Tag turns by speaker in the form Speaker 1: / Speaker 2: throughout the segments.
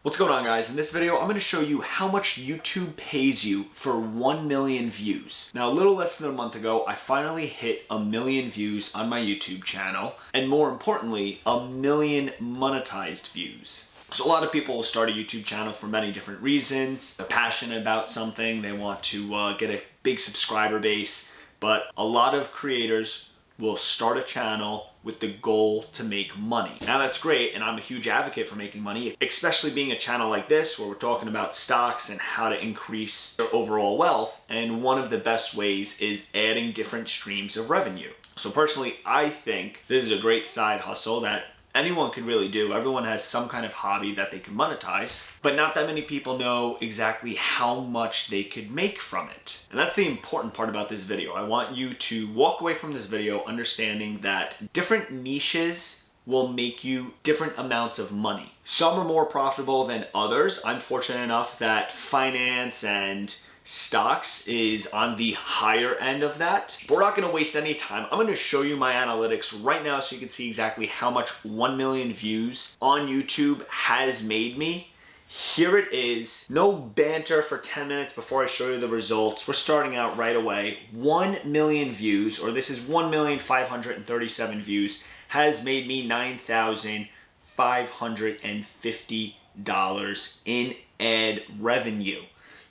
Speaker 1: What's going on, guys? In this video, I'm going to show you how much YouTube pays you for 1 million views. Now, a little less than a month ago, I finally hit 1 million views on my YouTube channel, and more importantly, 1 million monetized views. So a lot of people will start a YouTube channel for many different reasons. They're passionate about something, they want to get a big subscriber base, but a lot of creators will start a channel with the goal to make money. Now that's great, and I'm a huge advocate for making money, especially being a channel like this where we're talking about stocks and how to increase their overall wealth, and one of the best ways is adding different streams of revenue. So personally, I think this is a great side hustle that anyone could really do. Everyone has some kind of hobby that they can monetize, but not that many people know exactly how much they could make from it. And that's the important part about this video. I want you to walk away from this video understanding that different niches will make you different amounts of money. Some are more profitable than others. I'm fortunate enough that finance and stocks is on the higher end of that. But we're not going to waste any time. I'm going to show you my analytics right now so you can see exactly how much 1 million views on YouTube has made me. Here it is. No banter for 10 minutes before I show you the results. We're starting out right away. 1 million views, or this is 1,537 views, has made me $9,550 in ad revenue.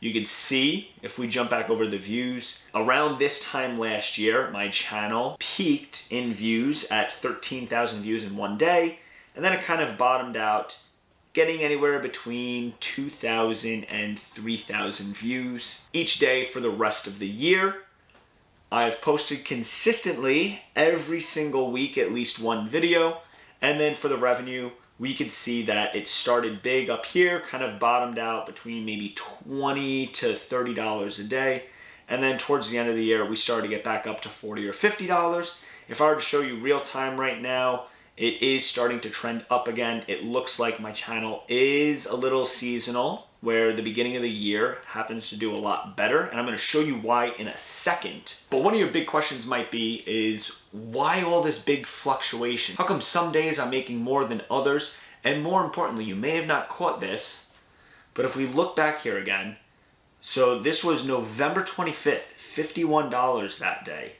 Speaker 1: You can see, if we jump back over the views, around this time last year, my channel peaked in views at 13,000 views in one day, and then it kind of bottomed out, getting anywhere between 2,000 and 3,000 views each day for the rest of the year. I've posted consistently every single week at least one video, and then for the revenue, we could see that it started big up here, kind of bottomed out between maybe $20 to $30 a day. And then towards the end of the year, we started to get back up to $40 or $50. If I were to show you real time right now, it is starting to trend up again. It looks like my channel is a little seasonal, where the beginning of the year happens to do a lot better, and I'm going to show you why in a second. But one of your big questions might be is, why all this big fluctuation? How come some days I'm making more than others? And more importantly, you may have not caught this, but if we look back here again, so this was November 25th, $51 that day.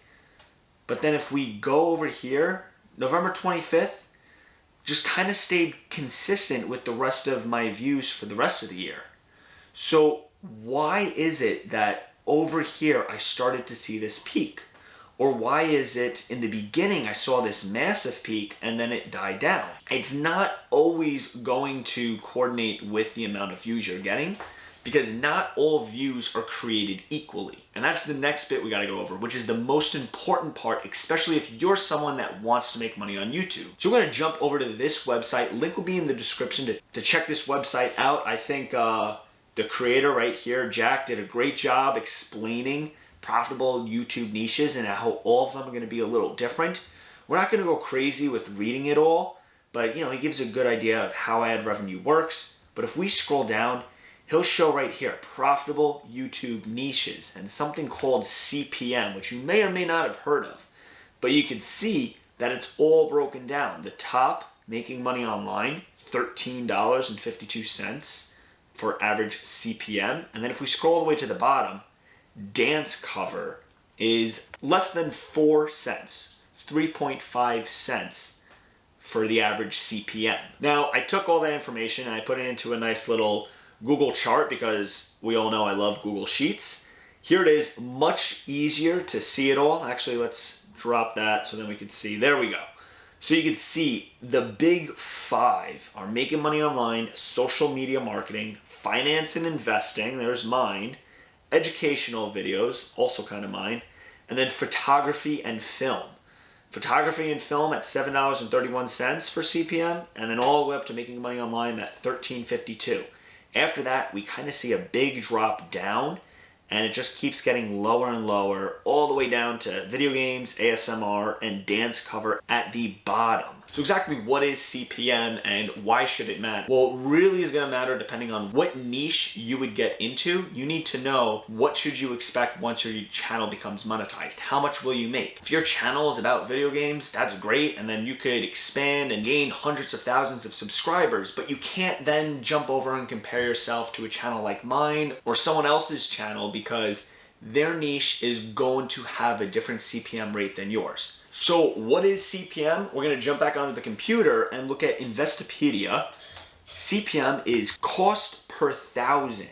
Speaker 1: But then if we go over here, November 25th, just kind of stayed consistent with the rest of my views for the rest of the year. So why is it that over here I started to see this peak? Or why is it in the beginning I saw this massive peak and then it died down? It's not always going to coordinate with the amount of views you're getting, because not all views are created equally. And that's the next bit we gotta go over, which is the most important part, especially if you're someone that wants to make money on YouTube. So we're gonna jump over to this website. Link will be in the description to check this website out. I think the creator right here, Jack, did a great job explaining profitable YouTube niches and how all of them are gonna be a little different. We're not gonna go crazy with reading it all, but he gives a good idea of how ad revenue works. But if we scroll down, he'll show right here, profitable YouTube niches, and something called CPM, which you may or may not have heard of. But you can see that it's all broken down. The top, making money online, $13.52 for average CPM. And then if we scroll all the way to the bottom, dance cover is less than 4 cents, 3.5 cents for the average CPM. Now, I took all that information and I put it into a nice little Google chart, because we all know I love Google Sheets. Here it is, much easier to see it all. Actually, let's drop that so then we can see. There we go. So you can see the big 5 are making money online, social media marketing, finance and investing, there's mine, educational videos, also kind of mine, and then photography and film. Photography and film at $7.31 for CPM, and then all the way up to making money online at $13.52. After that, we kind of see a big drop down, and it just keeps getting lower and lower, all the way down to video games, ASMR, and dance cover at the bottom. So exactly what is CPM and why should it matter? Well, it really is gonna matter depending on what niche you would get into. You need to know what should you expect once your channel becomes monetized. How much will you make? If your channel is about video games, that's great, and then you could expand and gain hundreds of thousands of subscribers, but you can't then jump over and compare yourself to a channel like mine or someone else's channel because their niche is going to have a different CPM rate than yours. So what is CPM? We're gonna jump back onto the computer and look at Investopedia. CPM is cost per thousand.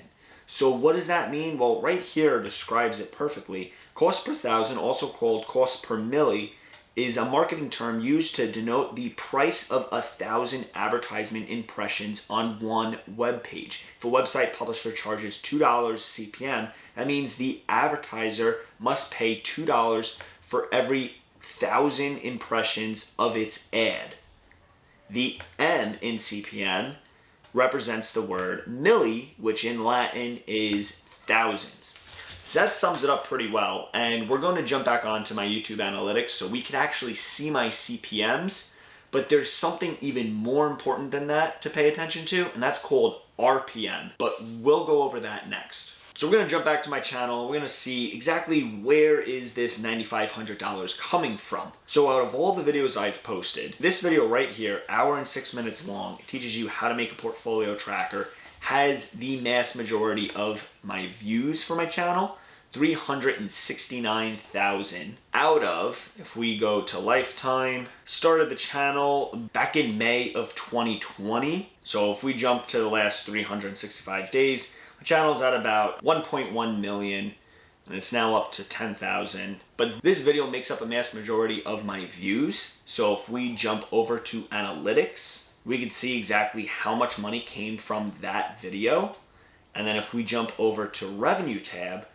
Speaker 1: So what does that mean? Well, right here describes it perfectly. Cost per thousand, also called cost per milli, is a marketing term used to denote the price of 1,000 advertisement impressions on one web page. If a website publisher charges $2 CPM, that means the advertiser must pay $2 for every 1,000 impressions of its ad. The M in CPM represents the word milli, which in Latin is thousands. So that sums it up pretty well, and we're going to jump back onto my YouTube analytics so we can actually see my CPMs, but there's something even more important than that to pay attention to, and that's called RPM, but we'll go over that next. So we're gonna jump back to my channel. We're gonna see exactly where is this $9,500 coming from. So out of all the videos I've posted, this video right here, hour and 6 minutes long, it teaches you how to make a portfolio tracker, has the mass majority of my views for my channel, 369,000 out of, if we go to lifetime, started the channel back in May of 2020. So if we jump to the last 365 days, my channel's at about 1.1 million and it's now up to 10,000. But this video makes up a mass majority of my views. So if we jump over to analytics, we can see exactly how much money came from that video. And then if we jump over to revenue tab,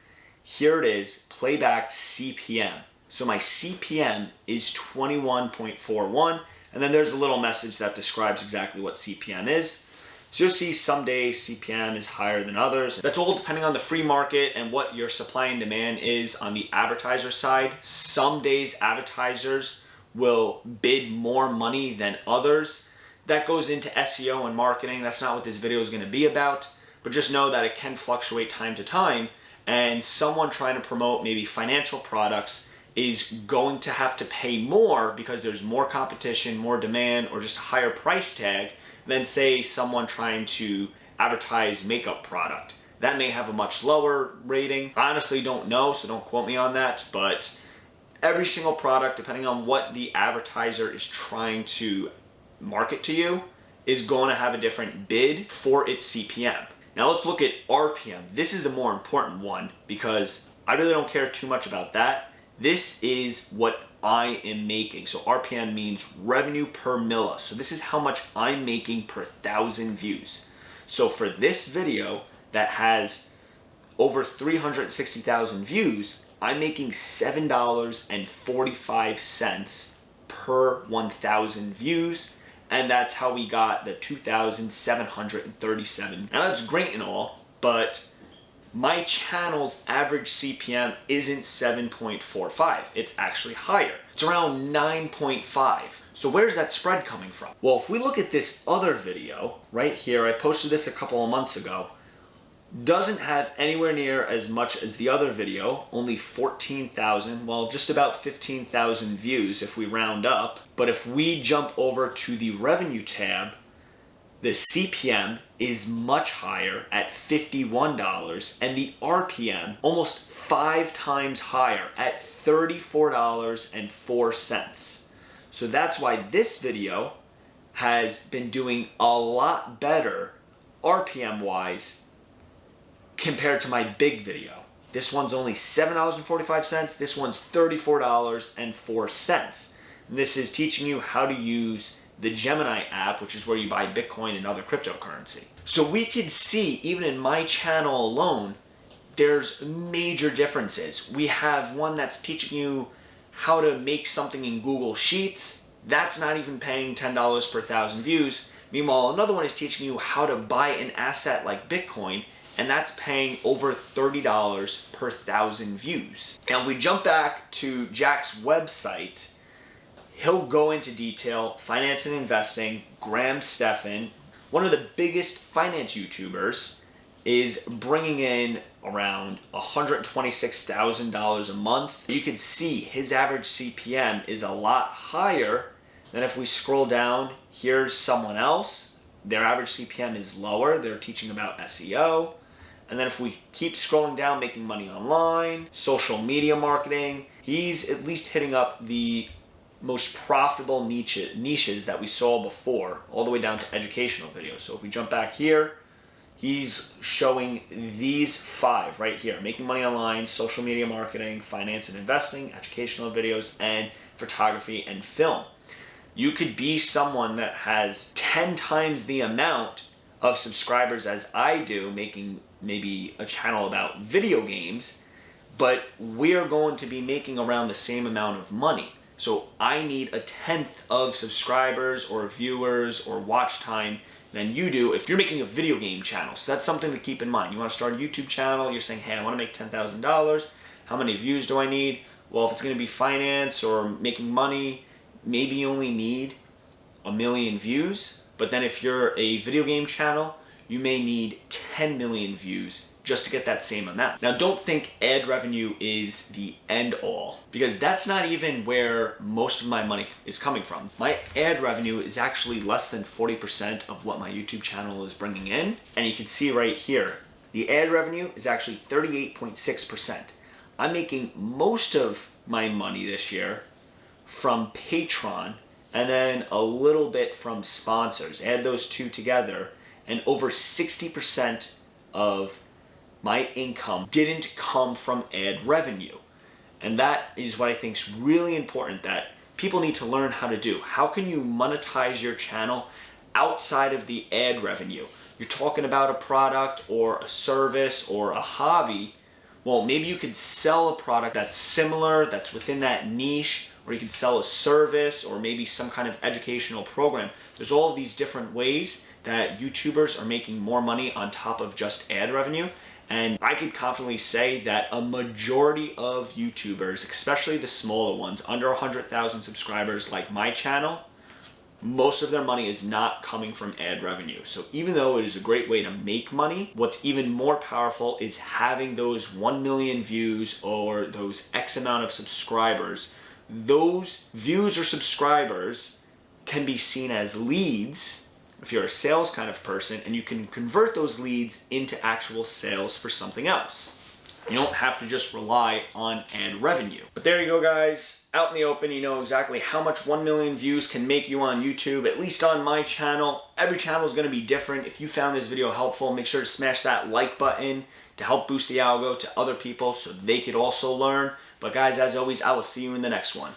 Speaker 1: here it is, playback CPM. So my CPM is 21.41. And then there's a little message that describes exactly what CPM is. So you'll see some days CPM is higher than others. That's all depending on the free market and what your supply and demand is on the advertiser side. Some days advertisers will bid more money than others. That goes into SEO and marketing. That's not what this video is going to be about, but just know that it can fluctuate time to time, and someone trying to promote maybe financial products is going to have to pay more because there's more competition, more demand, or just a higher price tag than say someone trying to advertise makeup product. That may have a much lower rating. I honestly don't know, so don't quote me on that, but every single product, depending on what the advertiser is trying to market to you, is going to have a different bid for its CPM. Now let's look at RPM. This is the more important one because I really don't care too much about that. This is what I am making. So RPM means revenue per milla. So this is how much I'm making per 1,000 views. So for this video that has over 360,000 views, I'm making $7.45 per 1,000 views. And that's how we got the 2,737. Now that's great and all, but my channel's average CPM isn't 7.45. It's actually higher. It's around 9.5. So where's that spread coming from? Well, if we look at this other video right here, I posted this a couple of months ago, doesn't have anywhere near as much as the other video, only 14,000, well, just about 15,000 views if we round up. But if we jump over to the revenue tab, the CPM is much higher at $51, and the RPM almost 5 times higher at $34.04. So that's why this video has been doing a lot better RPM-wise compared to my big video. This one's only $7.45, this one's $34.04. And this is teaching you how to use the Gemini app, which is where you buy Bitcoin and other cryptocurrency. So we could see, even in my channel alone, there's major differences. We have one that's teaching you how to make something in Google Sheets. That's not even paying $10 per 1,000 views. Meanwhile, another one is teaching you how to buy an asset like Bitcoin, and that's paying over $30 per 1,000 views. Now, if we jump back to Jack's website, He'll go into detail, finance and investing. Graham Stephan, one of the biggest finance YouTubers, is bringing in around $126,000 a month. You can see his average CPM is a lot higher than if we scroll down. Here's someone else. Their average CPM is lower. They're teaching about SEO. And then if we keep scrolling down, making money online, social media marketing, he's at least hitting up the most profitable niches that we saw before, all the way down to educational videos. So if we jump back here, he's showing these 5 right here: making money online, social media marketing, finance and investing, educational videos, and photography and film. You could be someone that has 10 times the amount of subscribers as I do, making maybe a channel about video games, but we're going to be making around the same amount of money. So I need 1/10 of subscribers or viewers or watch time than you do if you're making a video game channel. So that's something to keep in mind. You want to start a YouTube channel, you're saying, hey, I want to make $10,000. How many views do I need? Well, if it's going to be finance or making money, maybe you only need 1 million views. But then if you're a video game channel, you may need 10 million views just to get that same amount. Now, don't think ad revenue is the end all, because that's not even where most of my money is coming from. My ad revenue is actually less than 40% of what my YouTube channel is bringing in. And you can see right here, the ad revenue is actually 38.6%. I'm making most of my money this year from Patreon and then a little bit from sponsors. Add those two together, and over 60% of my income didn't come from ad revenue. And that is what I think is really important that people need to learn how to do. How can you monetize your channel outside of the ad revenue? You're talking about a product or a service or a hobby. Well, maybe you could sell a product that's similar, that's within that niche, or you could sell a service or maybe some kind of educational program. There's all of these different ways that YouTubers are making more money on top of just ad revenue. And I could confidently say that a majority of YouTubers, especially the smaller ones, under 100,000 subscribers like my channel, most of their money is not coming from ad revenue. So even though it is a great way to make money, what's even more powerful is having those 1 million views or those X amount of subscribers. Those views or subscribers can be seen as leads if you're a sales kind of person, and you can convert those leads into actual sales for something else. You don't have to just rely on ad revenue. But there you go, guys. Out in the open, you know exactly how much 1 million views can make you on YouTube, at least on my channel. Every channel is going to be different. If you found this video helpful, make sure to smash that like button to help boost the algo to other people so they could also learn. But guys, as always, I will see you in the next one.